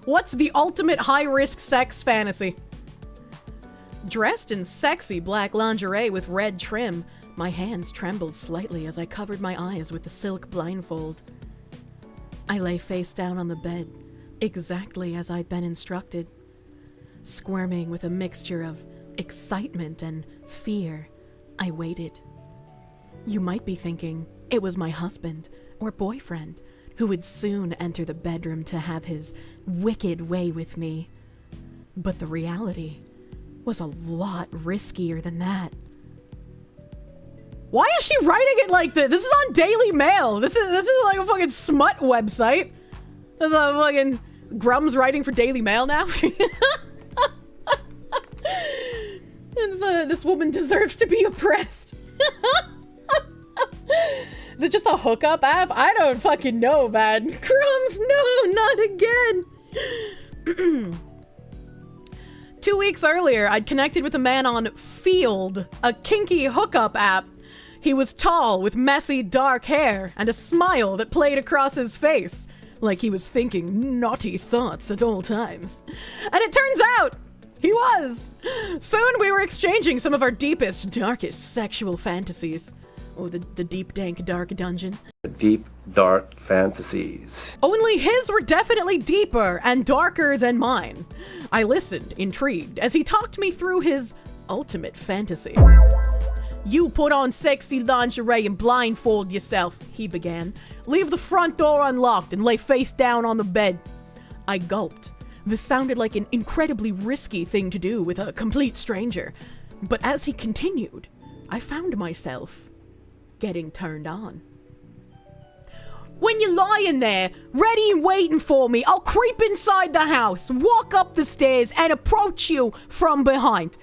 What's the ultimate high-risk sex fantasy? Dressed in sexy black lingerie with red trim, my hands trembled slightly as I covered my eyes with the silk blindfold. I lay face down on the bed, exactly as I'd been instructed. Squirming with a mixture of excitement and fear, I waited. You might be thinking it was my husband or boyfriend who would soon enter the bedroom to have his wicked way with me. But the reality was a lot riskier than that. Why is she writing it like this? This is on Daily Mail. This is like a fucking smut website. This is a fucking Grum's writing for Daily Mail now. This woman deserves to be oppressed. Is it just a hookup app? I don't fucking know, man. Crumbs, no, not again. 2 weeks earlier, I'd connected with a man on FEELD, a kinky hookup app. He was tall, with messy, dark hair, and a smile that played across his face, like he was thinking naughty thoughts at all times. And it turns out, he was. Soon we were exchanging some of our deepest, darkest sexual fantasies. Oh, the deep, dank, dark dungeon. Deep, dark fantasies. Only his were definitely deeper and darker than mine. I listened, intrigued, as he talked me through his ultimate fantasy. You put on sexy lingerie and blindfold yourself, he began. Leave the front door unlocked and lay face down on the bed. I gulped. This sounded like an incredibly risky thing to do with a complete stranger. But as he continued, I found myself getting turned on. When you're lying there, ready and waiting for me, I'll creep inside the house, walk up the stairs, and approach you from behind.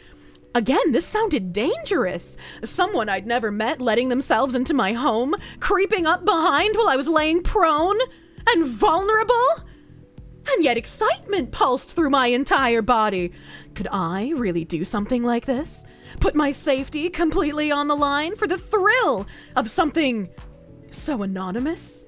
Again, this sounded dangerous. Someone I'd never met letting themselves into my home, creeping up behind while I was laying prone and vulnerable. And yet excitement pulsed through my entire body. Could I really do something like this? Put my safety completely on the line for the thrill of something so anonymous?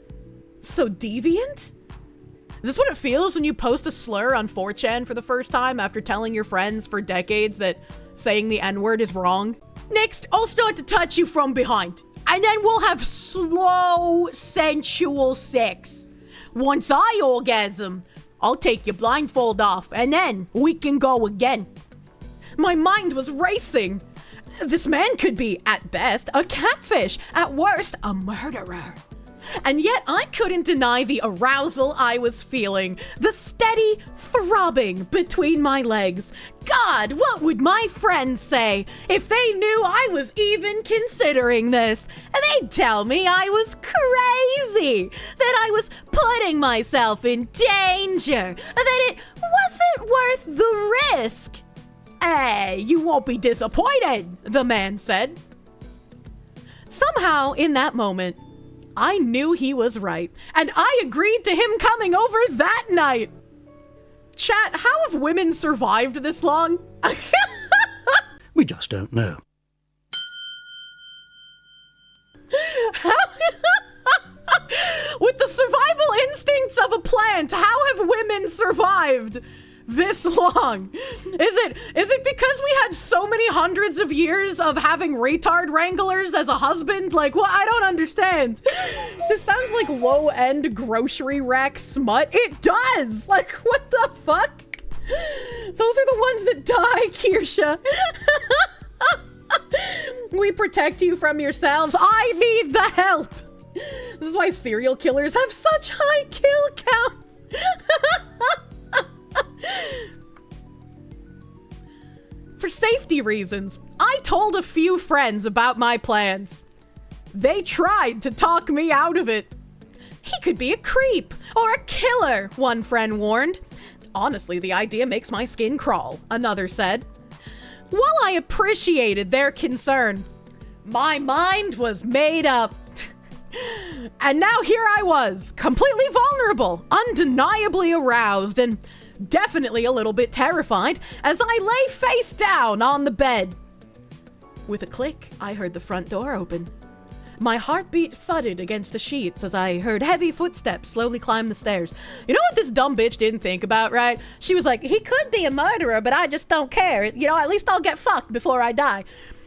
So deviant? Is this what it feels when you post a slur on 4chan for the first time after telling your friends for decades that saying the N-word is wrong? Next, I'll start to touch you from behind, and then we'll have slow, sensual sex. Once I orgasm, I'll take your blindfold off, and then we can go again. My mind was racing. This man could be, at best, a catfish, at worst, a murderer. And yet I couldn't deny the arousal I was feeling, the steady throbbing between my legs. God, what would my friends say if they knew I was even considering this? They'd tell me I was crazy, that I was putting myself in danger, that it wasn't worth the risk. Hey, you won't be disappointed, the man said. Somehow, in that moment, I knew he was right, and I agreed to him coming over that night. Chat, how have women survived this long? We just don't know. With the survival instincts of a plant, how have women survived this long? Is it because we had so many hundreds of years of having retard wranglers as a husband? Like, what? I don't understand. This sounds like low-end grocery rack smut. It does! Like, what the fuck? Those are the ones that die, Kirsche. We protect you from yourselves. I need the help. This is why serial killers have such high kill counts. For safety reasons, I told a few friends about my plans. They tried to talk me out of it. He could be a creep or a killer, one friend warned. Honestly, the idea makes my skin crawl, another said. While I appreciated their concern, my mind was made up. And now here I was, completely vulnerable, undeniably aroused, and definitely a little bit terrified as I lay face down on the bed. With a click, I heard the front door open. My heartbeat thudded against the sheets as I heard heavy footsteps slowly climb the stairs. You know what this dumb bitch didn't think about, right? She was like, he could be a murderer, but I just don't care. You know, at least I'll get fucked before I die.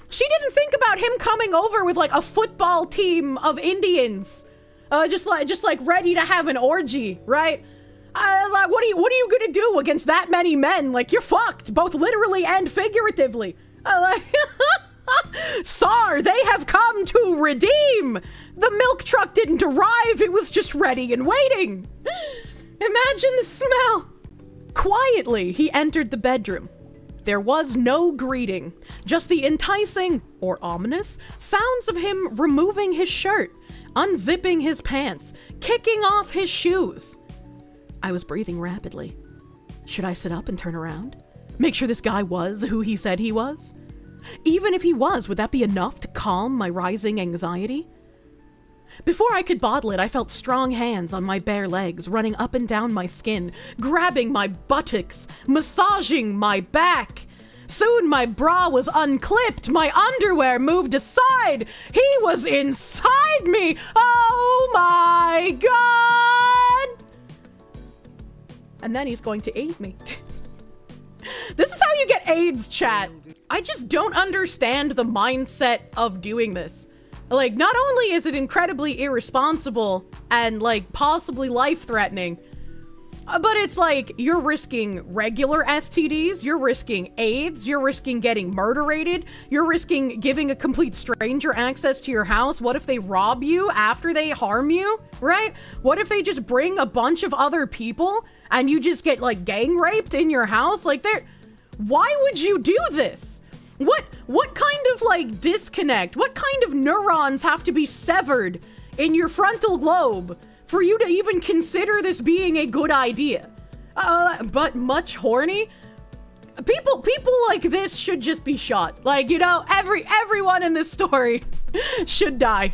She didn't think about him coming over with like a football team of Indians. Just like ready to have an orgy, right? Like, what are you gonna do against that many men? Like, you're fucked, both literally and figuratively. Sir, they have come to redeem! The milk truck didn't arrive, it was just ready and waiting! Imagine the smell! Quietly, he entered the bedroom. There was no greeting, just the enticing, or ominous, sounds of him removing his shirt, unzipping his pants, kicking off his shoes. I was breathing rapidly. Should I sit up and turn around? Make sure this guy was who he said he was? Even if he was, would that be enough to calm my rising anxiety? Before I could bottle it, I felt strong hands on my bare legs running up and down my skin, grabbing my buttocks, massaging my back. Soon my bra was unclipped, my underwear moved aside. He was inside me. Oh my God! And then he's going to aid me. This is how you get AIDS, chat. I just don't understand the mindset of doing this. Like, not only is it incredibly irresponsible and, like, possibly life-threatening, but it's like, you're risking regular STDs, you're risking AIDS, you're risking getting murderated, you're risking giving a complete stranger access to your house. What if they rob you after they harm you, right? What if they just bring a bunch of other people and you just get, like, gang raped in your house? Like, why would you do this? What kind of, like, disconnect? What kind of neurons have to be severed in your frontal lobe for you to even consider this being a good idea? But much horny? People like this should just be shot. Like, you know, everyone in this story should die.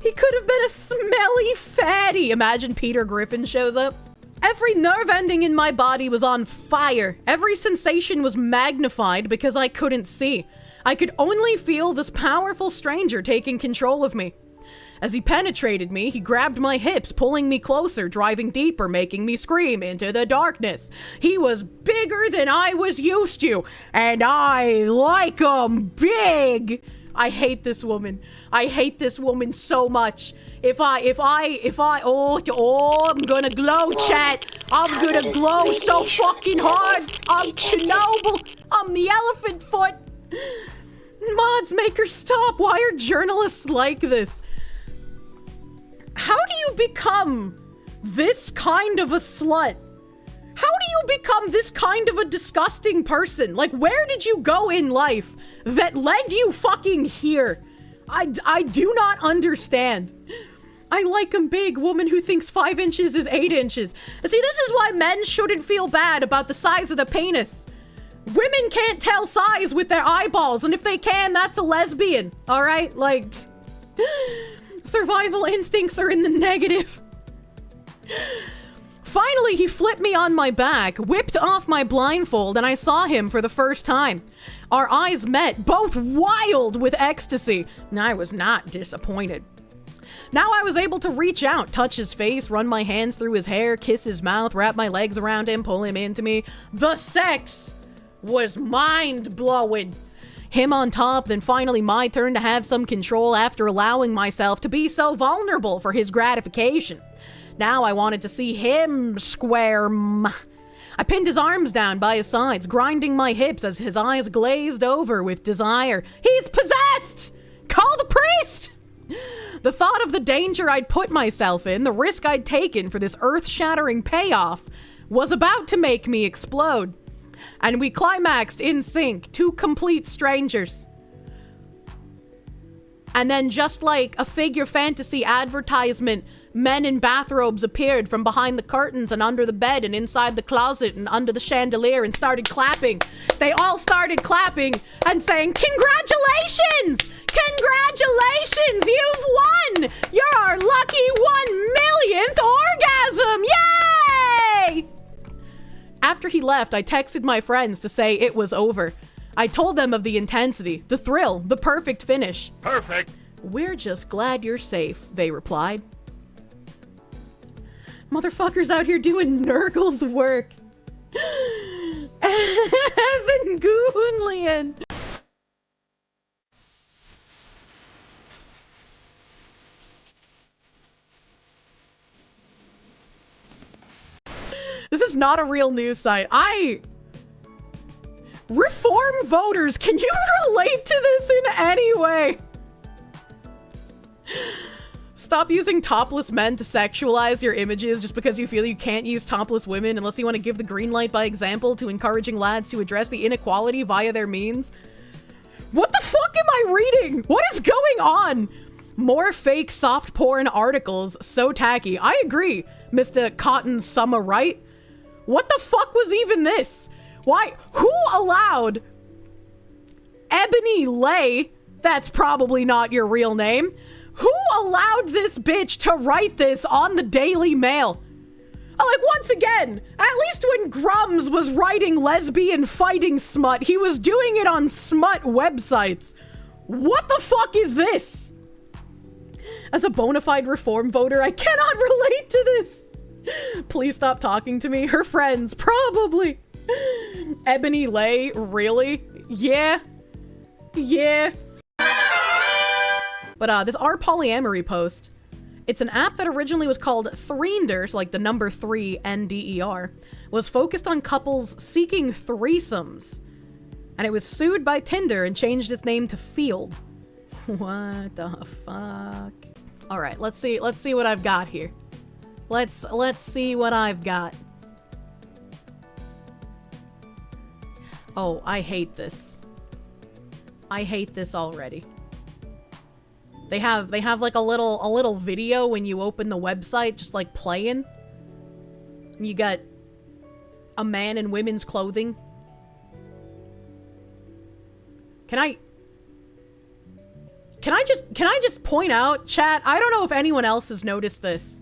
He could have been a smelly fatty. Imagine Peter Griffin shows up. Every nerve ending in my body was on fire. Every sensation was magnified because I couldn't see. I could only feel this powerful stranger taking control of me. As he penetrated me, he grabbed my hips, pulling me closer, driving deeper, making me scream into the darkness. He was bigger than I was used to, and I like 'em big. I hate this woman. I hate this woman so much. If I, I'm gonna glow, chat. I'm gonna glow so fucking hard. I'm Chernobyl. I'm the elephant foot. Mods, make her stop. Why are journalists like this? How do you become this kind of a slut? How do you become this kind of a disgusting person? Like, where did you go in life that led you fucking here? I do not understand. I like a big woman who thinks 5 inches is 8 inches. See, this is why men shouldn't feel bad about the size of the penis. Women can't tell size with their eyeballs, and if they can, that's a lesbian, all right? Like, survival instincts are in the negative. Finally, he flipped me on my back, whipped off my blindfold, and I saw him for the first time. Our eyes met, both wild with ecstasy. I was not disappointed. Now I was able to reach out, touch his face, run my hands through his hair, kiss his mouth, wrap my legs around him, pull him into me. The sex was mind-blowing. Him on top, then finally my turn to have some control after allowing myself to be so vulnerable for his gratification. Now I wanted to see him squirm. I pinned his arms down by his sides, grinding my hips as his eyes glazed over with desire. He's possessed! Call the priest! The thought of the danger I'd put myself in, the risk I'd taken for this earth-shattering payoff, was about to make me explode. And we climaxed in sync, two complete strangers. And then just like a figure fantasy advertisement, men in bathrobes appeared from behind the curtains and under the bed and inside the closet and under the chandelier and started clapping. They all started clapping and saying, "Congratulations! Congratulations! You've won! You're our lucky 1,000,000th orgasm! Yay!" After he left, I texted my friends to say it was over. I told them of the intensity, the thrill, the perfect finish. Perfect. "We're just glad you're safe," they replied. Motherfuckers out here doing Nurgle's work. Evan Goonlian. This is not a real news site. Reform voters, can you relate to this in any way? Stop using topless men to sexualize your images just because you feel you can't use topless women unless you want to give the green light by example to encouraging lads to address the inequality via their means. What the fuck am I reading? What is going on? More fake soft porn articles. So tacky. I agree, Mr. Cotton Summer Right. What the fuck was even this? Why? Who allowed Ebony Lay, that's probably not your real name, who allowed this bitch to write this on the Daily Mail? Like, once again, at least when Grums was writing lesbian fighting smut, he was doing it on smut websites. What the fuck is this? As a bona fide reform voter, I cannot relate to this. Please stop talking to me. Her friends, probably. Ebony Lay, really? Yeah. Yeah. But this our polyamory post, it's an app that originally was called Threender, so like the number 3 NDER, was focused on couples seeking threesomes. And it was sued by Tinder and changed its name to FEELD. What the fuck? All right, let's see what I've got here. Let's see what I've got. Oh, I hate this. I hate this already. They have like a little video when you open the website, just like playing. You got a man in women's clothing. Can I just point out, chat, I don't know if anyone else has noticed this,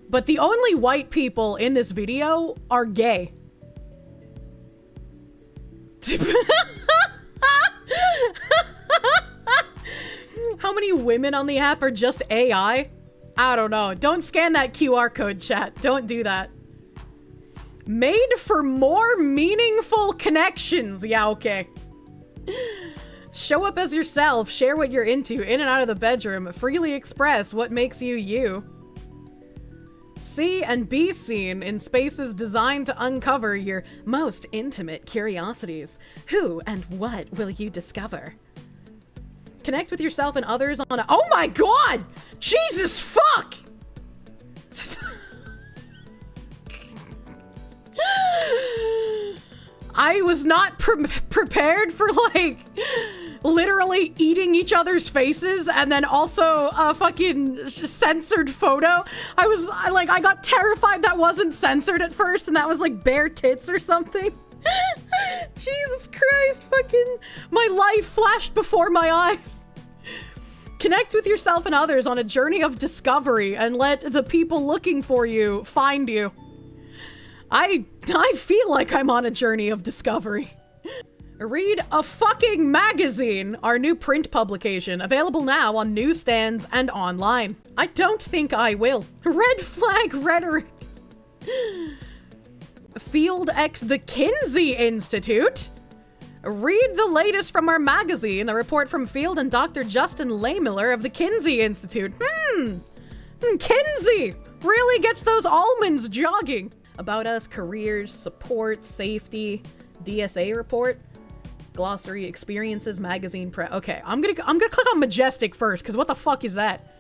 but the only white people in this video are gay. How many women on the app are just AI? I don't know. Don't scan that QR code, chat. Don't do that. Made for more meaningful connections. Yeah, okay. Show up as yourself. Share what you're into in and out of the bedroom. Freely express what makes you you. See and be seen in spaces designed to uncover your most intimate curiosities. Who and what will you discover? Connect with yourself and others on a— oh my god! Jesus fuck! I was not prepared for, like, literally eating each other's faces and then also a fucking censored photo. I got terrified that wasn't censored at first and that was like bare tits or something. Jesus Christ, fucking my life flashed before my eyes. Connect with yourself and others on a journey of discovery and let the people looking for you find you. I feel like I'm on a journey of discovery. Read a fucking magazine, our new print publication, available now on newsstands and online. I don't think I will. Red flag rhetoric. FEELD X the Kinsey Institute. Read the latest from our magazine, a report from FEELD and Dr. Justin Lehmiller of the Kinsey Institute. Kinsey really gets those almonds jogging. About us, careers, support, safety, DSA report, glossary, experiences, magazine, okay, I'm gonna click on Majestic first, because what the fuck is that?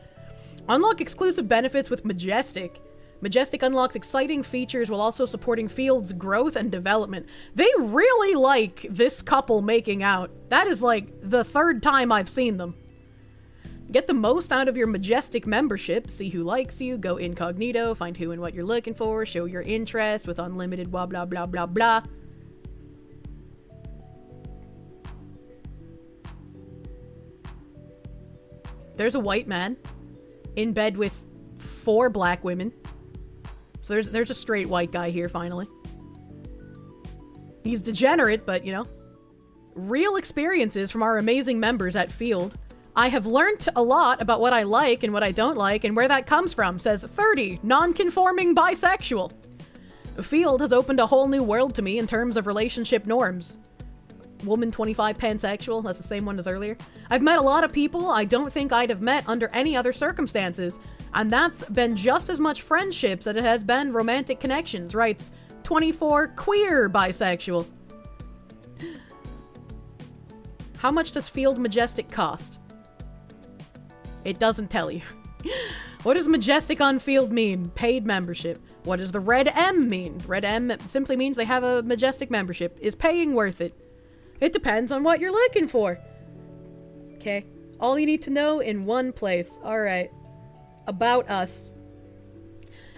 Unlock exclusive benefits with Majestic. Majestic unlocks exciting features while also supporting FEELD's growth and development. They really like this couple making out. That is like the third time I've seen them. Get the most out of your Majestic membership. See who likes you, go incognito, find who and what you're looking for, show your interest with unlimited blah blah blah blah blah. There's a white man in bed with 4 black women. So there's a straight white guy here, finally. He's degenerate, but, you know. Real experiences from our amazing members at FEELD. I have learnt a lot about what I like and what I don't like and where that comes from, says 30, non-conforming bisexual. FEELD has opened a whole new world to me in terms of relationship norms. Woman 25 pansexual, that's the same one as earlier. I've met a lot of people I don't think I'd have met under any other circumstances. And that's been just as much friendships as it has been romantic connections, writes 24 queer bisexual. How much does FEELD Majestic cost? It doesn't tell you. What does Majestic on FEELD mean? Paid membership. What does the red M mean? Red M simply means they have a Majestic membership. Is paying worth it? It depends on what you're looking for. Okay. All you need to know in one place. Alright. About us.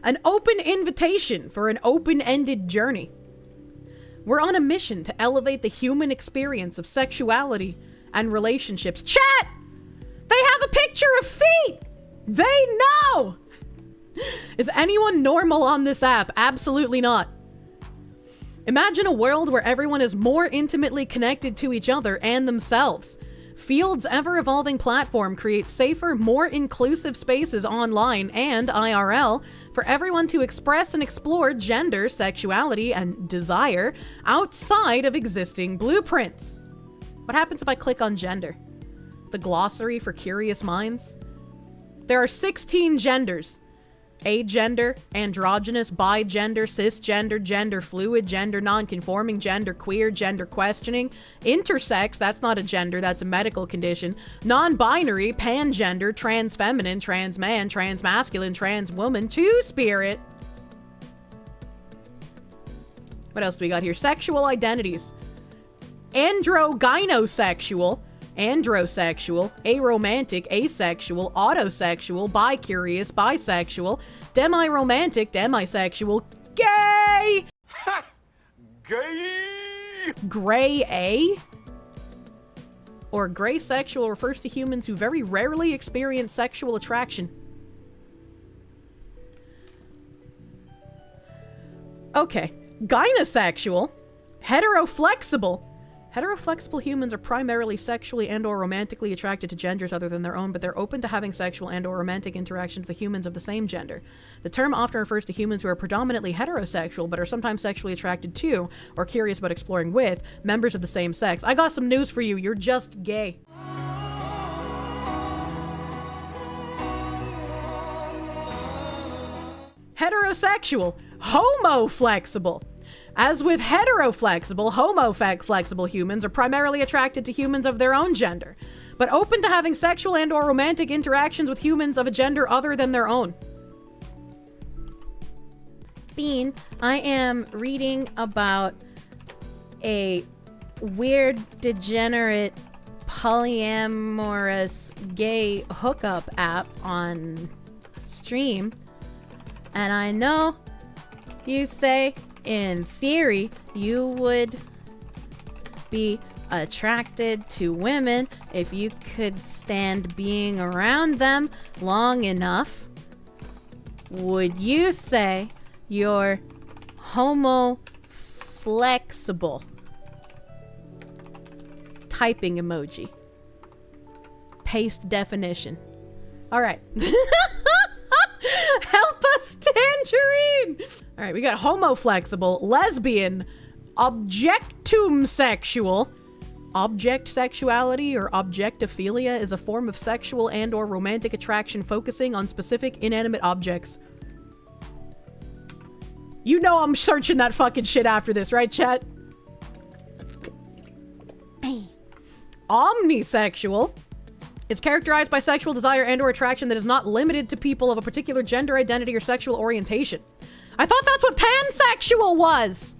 An open invitation for an open-ended journey. We're on a mission to elevate the human experience of sexuality and relationships. Chat! They have a picture of feet! They know! Is anyone normal on this app? Absolutely not. Imagine a world where everyone is more intimately connected to each other and themselves. FEELD's ever-evolving platform creates safer, more inclusive spaces online and IRL for everyone to express and explore gender, sexuality, and desire outside of existing blueprints. What happens if I click on gender? The glossary for curious minds? There are 16 genders. Agender, androgynous, bigender, cisgender, gender fluid, gender non-conforming, gender queer, gender questioning, intersex, that's not a gender, that's a medical condition, non-binary, pangender, trans-feminine, trans-man, trans-masculine, trans-woman, two-spirit. What else do we got here? Sexual identities. Androgynosexual, androsexual, aromantic, asexual, autosexual, bi-curious, bisexual, demi-romantic, demisexual, gay! Ha! Gay! Gray A? Or gray sexual refers to humans who very rarely experience sexual attraction. Okay. Gynosexual, heteroflexible. Heteroflexible humans are primarily sexually and/or romantically attracted to genders other than their own, but they're open to having sexual and/or romantic interactions with humans of the same gender. The term often refers to humans who are predominantly heterosexual, but are sometimes sexually attracted to, or curious about exploring with, members of the same sex. I got some news for you. You're just gay. Heterosexual. Homoflexible. As with heteroflexible, homoflexible humans are primarily attracted to humans of their own gender, but open to having sexual and/or romantic interactions with humans of a gender other than their own. Bean, I am reading about a weird, degenerate, polyamorous, gay hookup app on stream, and I know you say, in theory, you would be attracted to women if you could stand being around them long enough. Would you say you're homo-flexible? Typing emoji. Paste definition. All right. Help us, Tangerine! All right, we got homoflexible, lesbian, objectum sexual. Object sexuality or objectophilia is a form of sexual and/or romantic attraction focusing on specific inanimate objects. You know I'm searching that fucking shit after this, right, chat? Omnisexual is characterized by sexual desire and or attraction that is not limited to people of a particular gender identity or sexual orientation. I thought that's what pansexual was!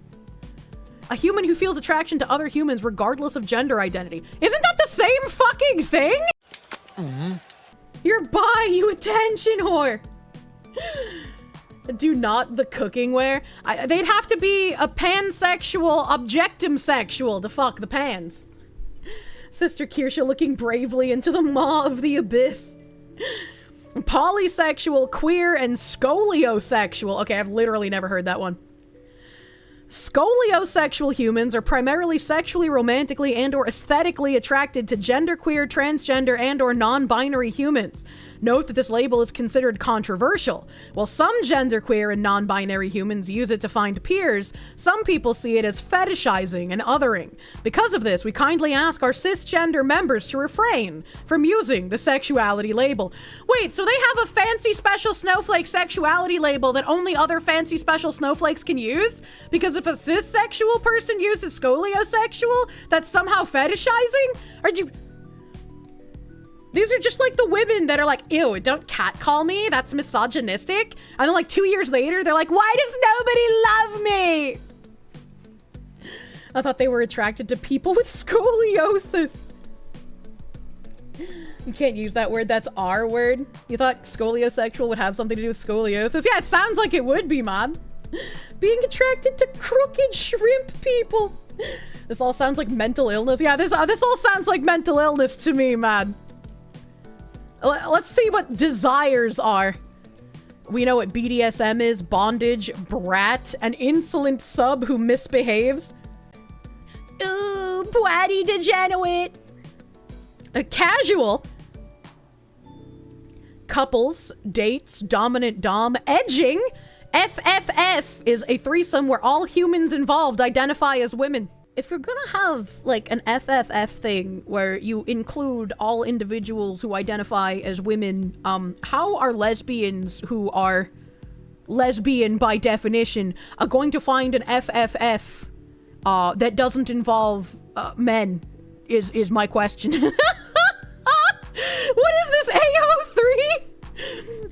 A human who feels attraction to other humans regardless of gender identity. Isn't that the same fucking thing? You're bi, you attention whore! Do not the cookingware. They'd have to be a pansexual, objectum-sexual to fuck the pans. Sister Kirsche looking bravely into the maw of the abyss. Polysexual, queer, and scoliosexual. Okay, I've literally never heard that one. Scoliosexual humans are primarily sexually, romantically, and or aesthetically attracted to genderqueer, transgender, and or non-binary humans. Note that this label is considered controversial. While some genderqueer and non-binary humans use it to find peers, some people see it as fetishizing and othering. Because of this, we kindly ask our cisgender members to refrain from using the sexuality label. Wait, so they have a fancy special snowflake sexuality label that only other fancy special snowflakes can use? Because if a cissexual person uses scoliosexual, that's somehow fetishizing? These are just like the women that are like, ew, don't catcall me, that's misogynistic. And then like 2 years later, they're like, why does nobody love me? I thought they were attracted to people with scoliosis. You can't use that word, that's our word. You thought scoliosexual would have something to do with scoliosis? Yeah, it sounds like it would be, man. Being attracted to crooked shrimp people. This all sounds like mental illness. Yeah, this all sounds like mental illness to me, man. Let's see what desires are. We know what BDSM is. Bondage, brat, an insolent sub who misbehaves. Ooh, bratty degenerate. A casual. Couples, dates, dominant dom, edging. FFF is a threesome where all humans involved identify as women. If you're gonna have, like, an FFF thing where you include all individuals who identify as women, how are lesbians who are lesbian by definition going to find an FFF that doesn't involve men is my question. What is this, AO3?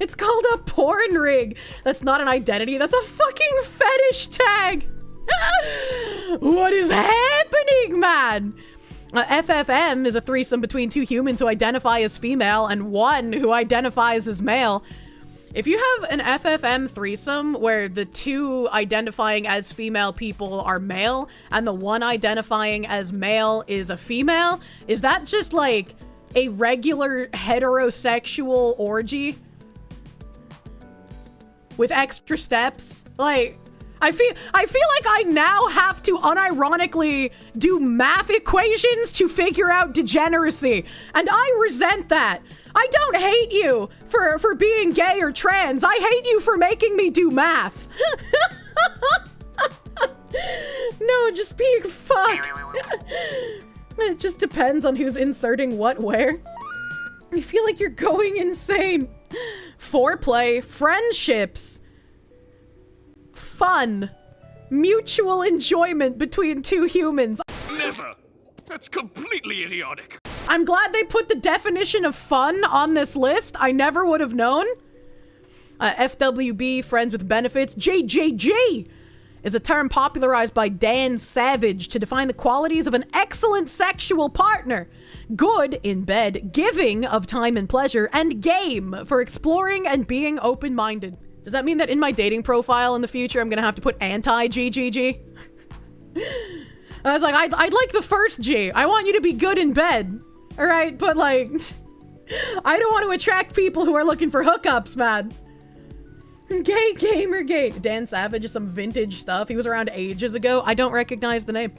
It's called a porn rig. That's not an identity, that's a fucking fetish tag. What is happening, man? FFM is a threesome between two humans who identify as female and one who identifies as male. If you have an FFM threesome where the two identifying as female people are male and the one identifying as male is a female, is that just like a regular heterosexual orgy with extra steps? Like, I feel like I now have to unironically do math equations to figure out degeneracy, and I resent that. I don't hate you for being gay or trans. I hate you for making me do math. No, just being fucked. It just depends on who's inserting what where. I feel like you're going insane. Foreplay, friendships, fun, mutual enjoyment between two humans. Never! That's completely idiotic. I'm glad they put the definition of fun on this list. I never would have known. FWB, friends with benefits. JJG is a term popularized by Dan Savage to define the qualities of an excellent sexual partner. Good in bed, giving of time and pleasure, and game for exploring and being open-minded. Does that mean that in my dating profile in the future, I'm gonna have to put anti-GGG? I was like, I'd like the first G. I want you to be good in bed. All right, but like, I don't want to attract people who are looking for hookups, man. Gay gamer gay. Dan Savage is some vintage stuff. He was around ages ago. I don't recognize the name.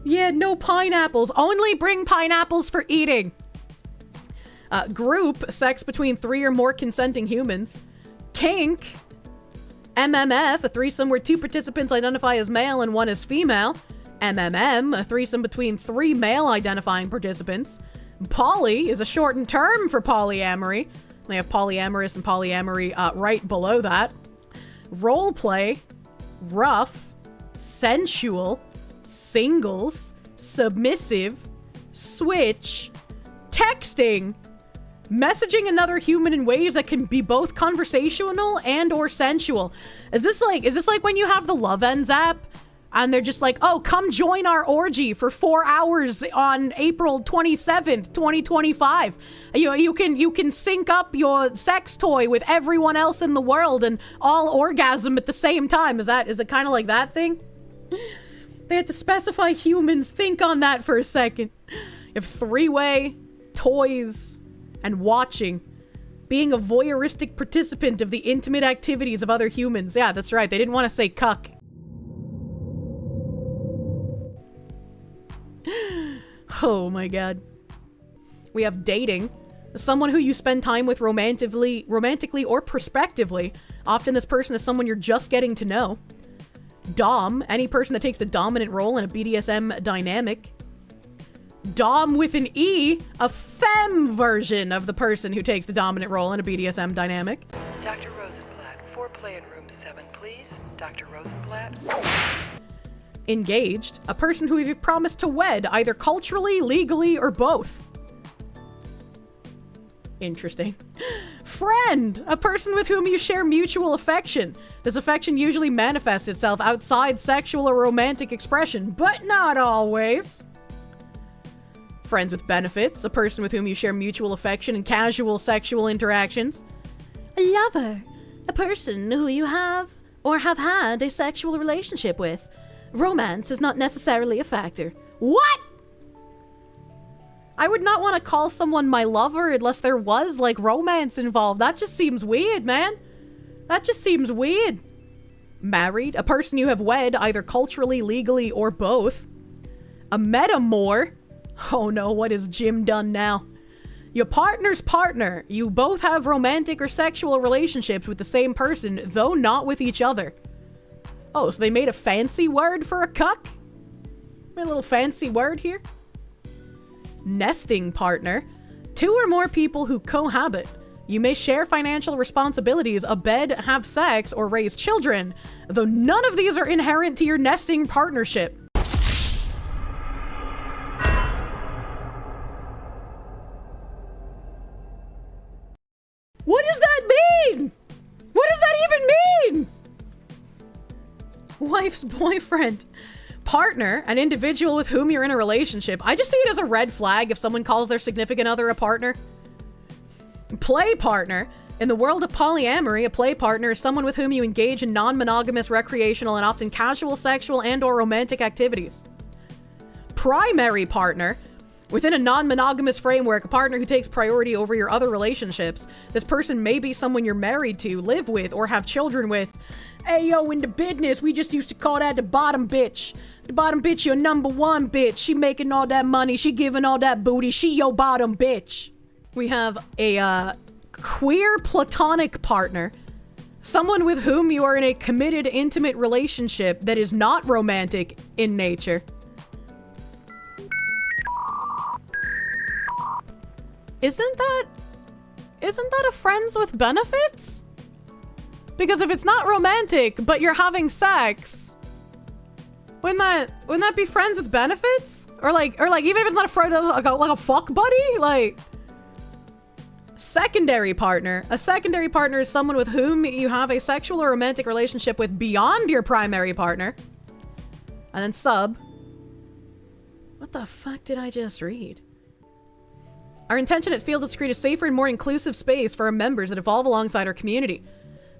Yeah, no pineapples. Only bring pineapples for eating. Group, sex between 3 or more consenting humans. Kink, MMF, a threesome where 2 participants identify as male and 1 as female. MMM, a threesome between 3 male identifying participants. Poly is a shortened term for polyamory. They have polyamorous and polyamory right below that. roleplay, rough, sensual, singles, submissive, switch, texting, messaging another human in ways that can be both conversational and or sensual. Is this like when you have the Love Ends app and they're just like, oh, come join our orgy for 4 hours on April 27th, 2025. You can sync up your sex toy with everyone else in the world and all orgasm at the same time. Is it kind of like that thing? They had to specify humans. Think on that for a second. If three-way, toys, and watching. Being a voyeuristic participant of the intimate activities of other humans. Yeah, that's right. They didn't want to say cuck. Oh my god. We have dating. Someone who you spend time with romantically or prospectively. Often this person is someone you're just getting to know. Dom, any person that takes the dominant role in a BDSM dynamic. Dom with an E, a femme version of the person who takes the dominant role in a BDSM dynamic. Dr. Rosenblatt, foreplay in room 7, please. Dr. Rosenblatt. Engaged, a person who you've promised to wed, either culturally, legally, or both. Interesting. Friend, a person with whom you share mutual affection. This affection usually manifests itself outside sexual or romantic expression, but not always. Friends with benefits, a person with whom you share mutual affection and casual sexual interactions. A lover, a person who you have or have had a sexual relationship with. Romance is not necessarily a factor. What? I would not want to call someone my lover unless there was, like, romance involved. That just seems weird, man. That just seems weird. Married, a person you have wed, either culturally, legally, or both. A metamor. Oh no, what has Jim done now? Your partner's partner. You both have romantic or sexual relationships with the same person, though not with each other. Oh, so they made a fancy word for a cuck? Made a little fancy word here. Nesting partner. 2 or more people who cohabit. You may share financial responsibilities, abed, have sex, or raise children, though none of these are inherent to your nesting partnership. What does that mean? What does that even mean? Wife's boyfriend. Partner, an individual with whom you're in a relationship. I just see it as a red flag if someone calls their significant other a partner. Play partner. In the world of polyamory, a play partner is someone with whom you engage in non-monogamous, recreational, and often casual sexual and/or romantic activities. Primary partner. Within a non-monogamous framework, a partner who takes priority over your other relationships. This person may be someone you're married to, live with, or have children with. Hey, yo, in the business, we just used to call that the bottom bitch. The bottom bitch, your number one bitch. She making all that money. She giving all that booty. She your bottom bitch. We have a queer platonic partner. Someone with whom you are in a committed, intimate relationship that is not romantic in nature. Isn't that a friends with benefits? Because if it's not romantic, but you're having sex, wouldn't that be friends with benefits? Or like even if it's not a friend, like a fuck buddy? Like, secondary partner. A secondary partner is someone with whom you have a sexual or romantic relationship with beyond your primary partner. And then sub. What the fuck did I just read? Our intention at FEELD is to create a safer and more inclusive space for our members that evolve alongside our community.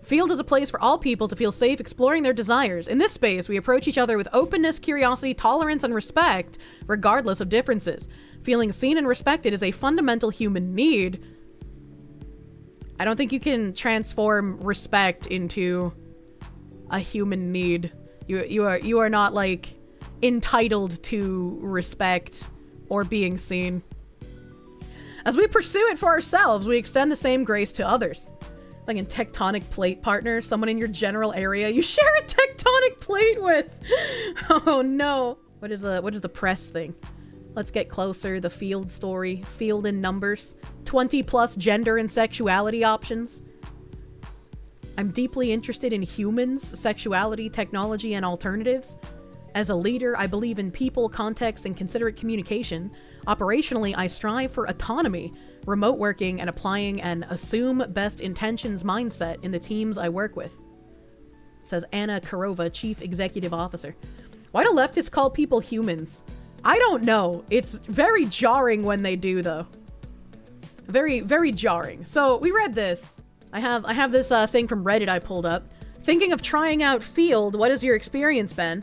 FEELD is a place for all people to feel safe exploring their desires. In this space, we approach each other with openness, curiosity, tolerance, and respect, regardless of differences. Feeling seen and respected is a fundamental human need. I don't think you can transform respect into a human need. You are not, like, entitled to respect or being seen. As we pursue it for ourselves, we extend the same grace to others. Like a tectonic plate partner, someone in your general area you share a tectonic plate with. Oh no. What is the press thing? Let's get closer. The FEELD story. FEELD in numbers. 20 plus gender and sexuality options. I'm deeply interested in humans, sexuality, technology, and alternatives. As a leader, I believe in people, context, and considerate communication. Operationally, I strive for autonomy, remote working, and applying an assume best intentions mindset in the teams I work with. Says Anna Karova, Chief Executive Officer. Why do leftists call people humans? I don't know. It's very jarring when they do, though. Very, very jarring. So, we read this. I have this thing from Reddit I pulled up. Thinking of trying out FEELD, what has your experience been?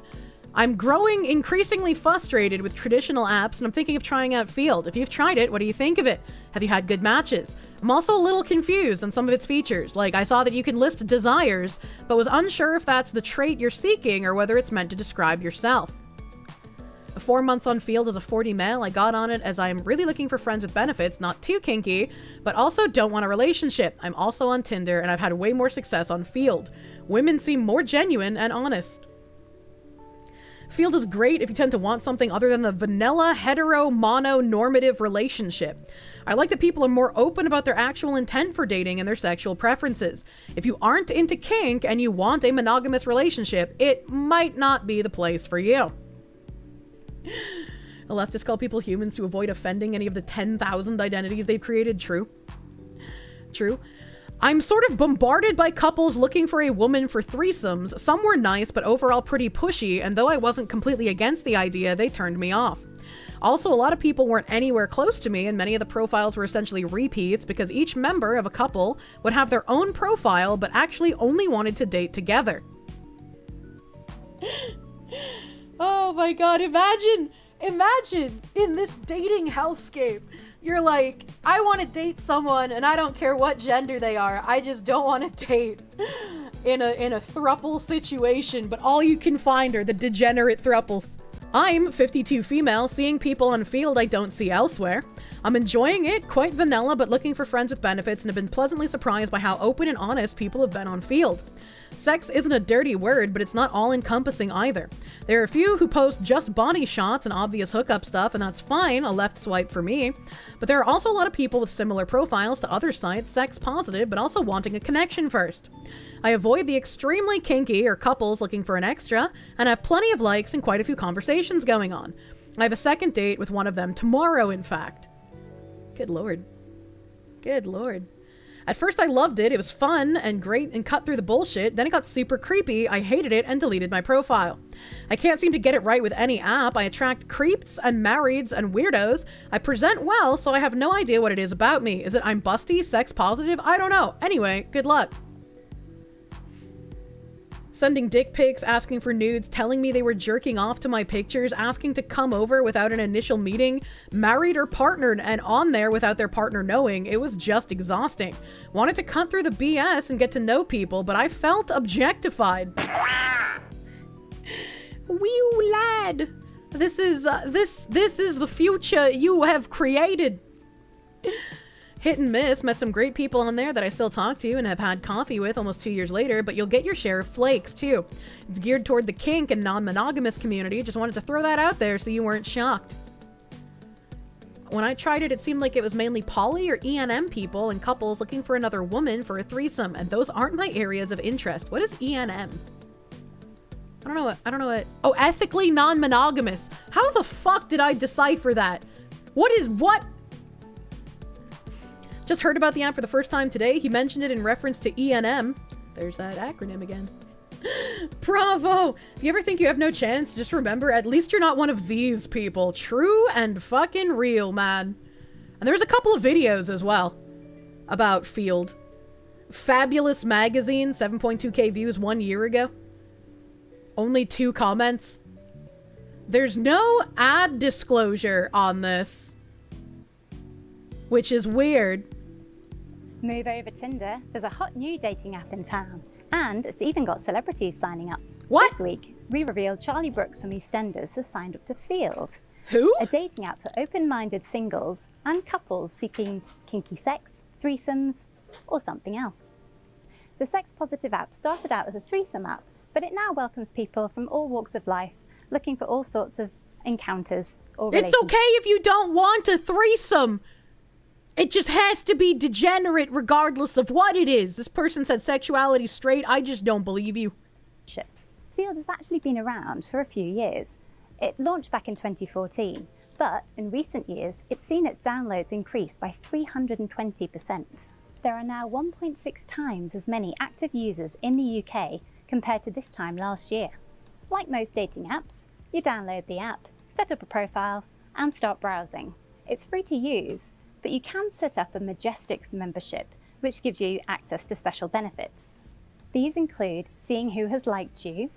I'm growing increasingly frustrated with traditional apps, and I'm thinking of trying out FEELD. If you've tried it, what do you think of it? Have you had good matches? I'm also a little confused on some of its features. Like, I saw that you can list desires, but was unsure if that's the trait you're seeking or whether it's meant to describe yourself. 4 months on FEELD as a 40 male, I got on it as I'm really looking for friends with benefits, not too kinky, but also don't want a relationship. I'm also on Tinder, and I've had way more success on FEELD. Women seem more genuine and honest. FEELD is great if you tend to want something other than the vanilla, hetero, mono-normative relationship. I like that people are more open about their actual intent for dating and their sexual preferences. If you aren't into kink and you want a monogamous relationship, it might not be the place for you. The leftists call people humans to avoid offending any of the 10,000 identities they've created. True. True. I'm sort of bombarded by couples looking for a woman for threesomes. Some were nice, but overall pretty pushy, and though I wasn't completely against the idea, they turned me off. Also, a lot of people weren't anywhere close to me, and many of the profiles were essentially repeats because each member of a couple would have their own profile, but actually only wanted to date together. Oh my god, imagine in this dating hellscape. You're like, I want to date someone and I don't care what gender they are. I just don't want to date in a throuple situation, but all you can find are the degenerate thruples. I'm 52 female, seeing people on FEELD I don't see elsewhere. I'm enjoying it, quite vanilla, but looking for friends with benefits, and have been pleasantly surprised by how open and honest people have been on FEELD. Sex isn't a dirty word, but it's not all-encompassing either. There are a few who post just body shots and obvious hookup stuff, and that's fine, a left swipe for me. But there are also a lot of people with similar profiles to other sites, sex positive, but also wanting a connection first. I avoid the extremely kinky or couples looking for an extra, and have plenty of likes and quite a few conversations going on. I have a second date with one of them tomorrow, in fact. Good lord. Good lord. At first I loved it, it was fun and great and cut through the bullshit, then it got super creepy, I hated it and deleted my profile. I can't seem to get it right with any app, I attract creeps and marrieds and weirdos, I present well, so I have no idea what it is about me. Is it I'm busty, sex positive? I don't know. Anyway, good luck. Sending dick pics, asking for nudes, telling me they were jerking off to my pictures, asking to come over without an initial meeting, married or partnered and on there without their partner knowing. It was just exhausting. Wanted to cut through the BS and get to know people, but I felt objectified. Wee lad. This is the future you have created. Hit and miss, met some great people on there that I still talk to and have had coffee with almost 2 years later, but you'll get your share of flakes too. It's geared toward the kink and non-monogamous community, just wanted to throw that out there so you weren't shocked. When I tried it, it seemed like it was mainly poly or ENM people and couples looking for another woman for a threesome, and those aren't my areas of interest. What is ENM? I don't know what. Oh, ethically non-monogamous. How the fuck did I decipher that? What? Just heard about the app for the first time today. He mentioned it in reference to ENM. There's that acronym again. Bravo! If you ever think you have no chance, just remember, at least you're not one of these people. True and fucking real, man. And there's a couple of videos as well about FEELD. Fabulous Magazine, 7.2k views 1 year ago. Only 2 comments. There's no ad disclosure on this, which is weird. Move over Tinder. There's a hot new dating app in town, and it's even got celebrities signing up. What? This week, we revealed Charlie Brooks from EastEnders has signed up to FEELD. Who? A dating app for open-minded singles and couples seeking kinky sex, threesomes, or something else. The sex-positive app started out as a threesome app, but it now welcomes people from all walks of life looking for all sorts of encounters or relationships. It's okay if you don't want a threesome. It just has to be degenerate regardless of what it is. This person said sexuality straight. I just don't believe you. FEELD has actually been around for a few years. It launched back in 2014, but in recent years, it's seen its downloads increase by 320%. There are now 1.6 times as many active users in the UK compared to this time last year. Like most dating apps, you download the app, set up a profile, and start browsing. It's free to use, but you can set up a majestic membership, which gives you access to special benefits. These include seeing who has liked you,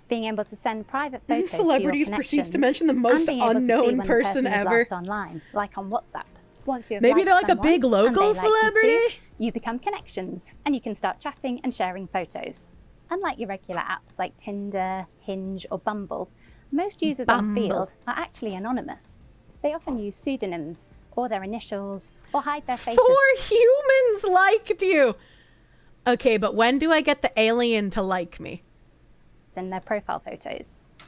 being able to send private photos Celebrities to your proceeds to connections, mention the most and being able to see unknown when person the was ever. last online, like on WhatsApp. Once you have Maybe liked they're like a someone big local and they like you celebrity? too, you become connections, and you can start chatting and sharing photos. Unlike your regular apps like Tinder, Hinge, or Bumble, most users on FEELD are actually anonymous. They often use pseudonyms, or their initials, or hide their faces. 4 humans liked you! Okay, but when do I get the alien to like me? In their profile photos.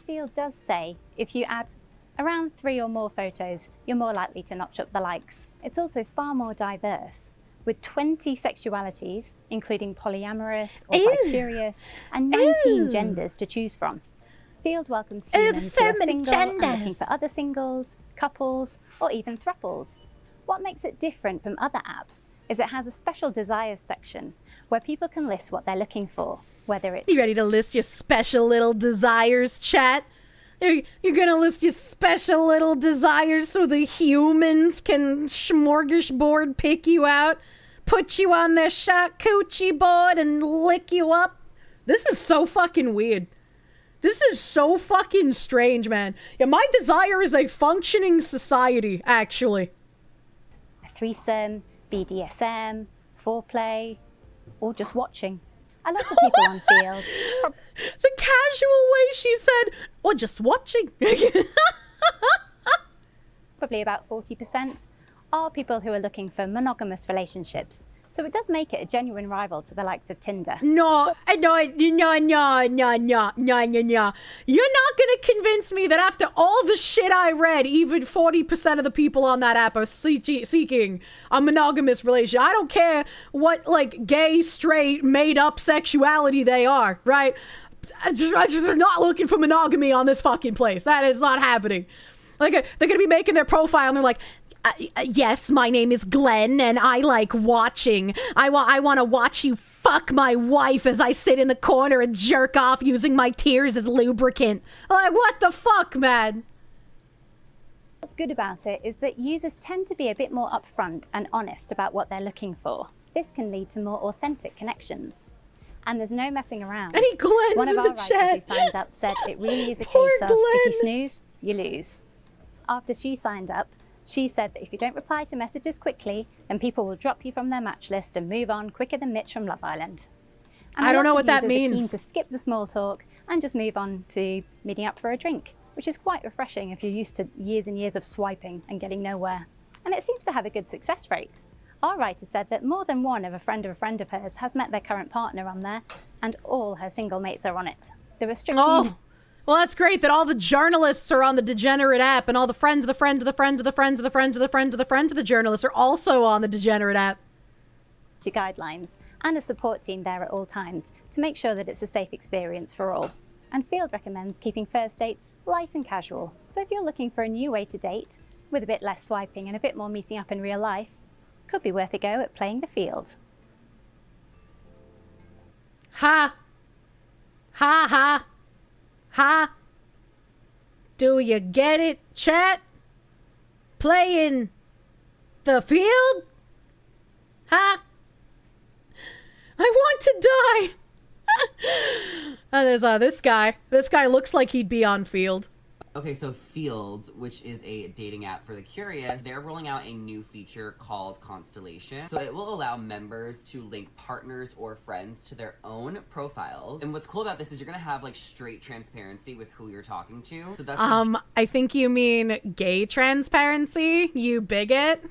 FEELD does say if you add around 3 or more photos, you're more likely to notch up the likes. It's also far more diverse, with 20 sexualities, including polyamorous or bi-curious, and 19 genders to choose from. FEELD welcomes humans who are single and looking for other singles, couples, or even thruples. What makes it different from other apps is it has a special desires section where people can list what they're looking for, whether it's... You ready to list your special little desires, chat? You're gonna list your special little desires so the humans can smorgasbord pick you out, put you on their shot coochie board, and lick you up? This is so fucking weird. This is so fucking strange, man. Yeah, my desire is a functioning society, actually. A threesome, BDSM, foreplay, or just watching. A lot of people on FEELD. The casual way she said, or just watching. Probably about 40% are people who are looking for monogamous relationships. So it does make it a genuine rival to the likes of Tinder. No. You're not gonna convince me that after all the shit I read, even 40% of the people on that app are seeking a monogamous relationship. I don't care what, like, gay, straight, made-up sexuality they are, right? They're not looking for monogamy on this fucking place. That is not happening. Like, they're gonna be making their profile and they're like, yes, my name is Glenn, and I like watching. I want to watch you fuck my wife as I sit in the corner and jerk off using my tears as lubricant. Like, what the fuck, man? What's good about it is that users tend to be a bit more upfront and honest about what they're looking for. This can lead to more authentic connections. And there's no messing around. And he Glenn's One of in our the writers chat. who signed up said it really is a Poor case of if you Glenn. snooze, you lose. After she signed up, she said that if you don't reply to messages quickly, then people will drop you from their match list and move on quicker than Mitch from Love Island. And I don't know what that users are means. keen to skip the small talk and just move on to meeting up for a drink, which is quite refreshing if you're used to years and years of swiping and getting nowhere. And it seems to have a good success rate. Our writer said that more than one of a friend of hers has met their current partner on there, and all her single mates are on it. The restriction Oh, well, that's great that all the journalists are on the degenerate app, and all the friends of the friend of the friend of the friends of the friends of the friends of the friends of the journalists are also on the degenerate app. guidelines and a support team there at all times to make sure that it's a safe experience for all. And FEELD recommends keeping first dates light and casual. So if you're looking for a new way to date, with a bit less swiping and a bit more meeting up in real life, could be worth a go at playing the FEELD. Ha. Ha ha. Ha. Do you get it, chat? Playing the FEELD? Ha. I want to die. And there's this guy. This guy looks like he'd be on FEELD. Okay, so FEELD, which is a dating app for the curious, they're rolling out a new feature called Constellation. So it will allow members to link partners or friends to their own profiles. And what's cool about this is you're gonna have like straight transparency with who you're talking to. So that's I think you mean gay transparency, you bigot.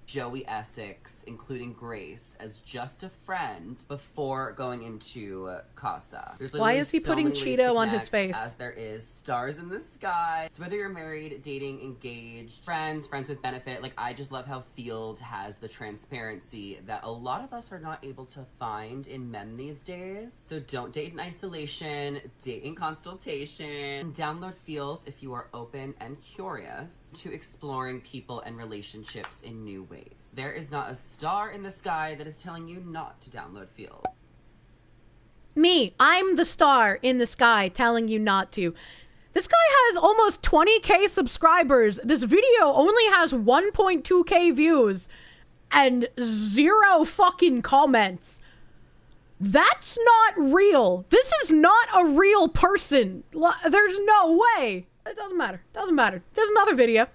Joey Essex, including Grace, as just a friend before going into Casa. There's Why is he so putting many ways Cheeto to on his connect, face? As there is stars in the sky. So whether you're married, dating, engaged, friends with benefit, like I just love how FEELD has the transparency that a lot of us are not able to find in men these days. So don't date in isolation, date in consultation. Download FEELD if you are open and curious to exploring people and relationships in new ways. There is not a star in the sky that is telling you not to download FEELD. Me, I'm the star in the sky telling you not to. This guy has almost 20k subscribers. This video only has 1.2k views and 0 fucking comments. That's not real. This is not a real person. There's no way. It doesn't matter. Doesn't matter. There's another video.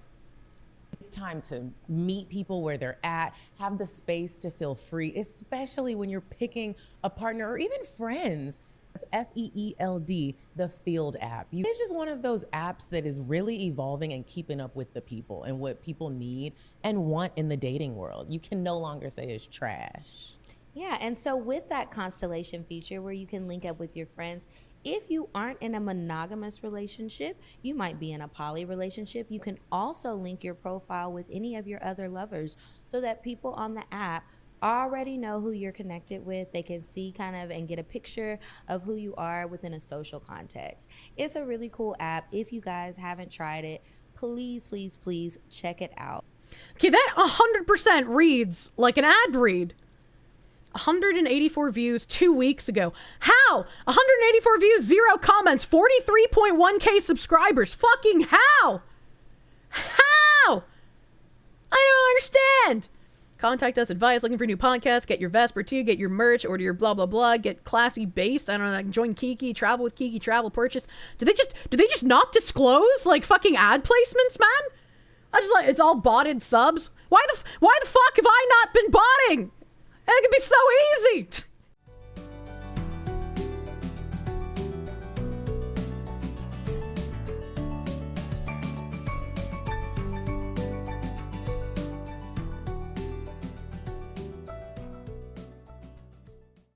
It's time to meet people where they're at, have the space to feel free, especially when you're picking a partner or even friends. It's FEELD, the FEELD app. It's just one of those apps that is really evolving and keeping up with the people and what people need and want in the dating world. You can no longer say it's trash. Yeah, and so with that constellation feature where you can link up with your friends, if you aren't in a monogamous relationship, you might be in a poly relationship. You can also link your profile with any of your other lovers so that people on the app already know who you're connected with. They can see kind of and get a picture of who you are within a social context. It's a really cool app. If you guys haven't tried it, please, please, please check it out. Okay, that 100% reads like an ad read. 184 views 2 weeks ago. How? 184 views, 0 comments, 43.1k subscribers. Fucking how? How? I don't understand. Contact us, advice, looking for new podcasts, get your Vesper too, get your merch, order your blah blah blah, get classy based. I don't know, join Kiki, travel with Kiki, travel purchase. Do they just not disclose like fucking ad placements, man? I just like it's all botted subs. Why the fuck have I not been botting? It could be so easy.